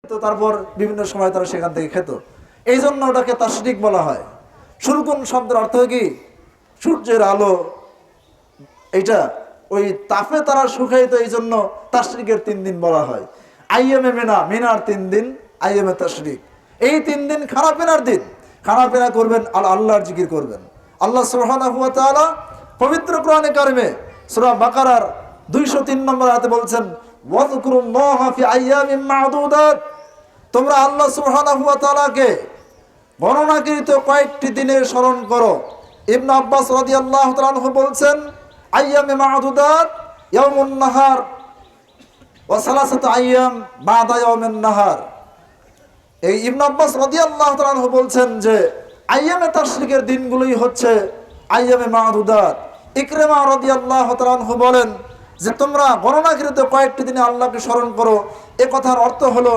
তো তারপর বিভিন্ন সময় তারা সেখান থেকে খেত, এই জন্য ওটাকে তাশরিক বলা হয়। সুরকুন শব্দের অর্থ কি? সূর্যের আলো, এইটা ওই তাপে তারা শুকাইতো, এই জন্য তাশরিকের 3 দিন বলা হয়। আইয়ামে মিনা, মিনার 3 দিন, আইয়ামে তাশরিক। এই 3 দিন খানা পেনার দিন, খানা পেনা করবেন, আল্লাহর জিকির করবেন। আল্লাহ সুবহানাহু ওয়া তাআলা পবিত্র কোরআনে কারিমে সূরা বাকারার 203 নম্বর আয়াতে বলছেন, ওয়াযকুরুল্লাহা ফি আইয়ামিন মা'দুদাত, তোমরা আল্লাহ সুবহানাহু ওয়া তাআলাকে গণনাকৃত কয়েকটি দিনের স্মরণ করো। ইবনে আব্বাস রাদিয়াল্লাহু তাআলা আনহু বলছেন, আইয়ামে মা'দুদাত ইয়াউমুন নাহার ওয়া সালাসাতু আইয়াম বা'দা ইয়াউমিন নাহার। এই ইবনে আব্বাস রাদিয়াল্লাহু তাআলা আনহু বলছেন যে আইয়ামে তাশরিকের দিনগুলোই হচ্ছে আইয়ামে মা'দুদাত। ইকরিমা রাদিয়াল্লাহু তাআলা আনহু বলেন যে তোমরা গণনাকৃত কয়েকটি দিনে আল্লাহকে স্মরণ করো, এ কথার অর্থ হলো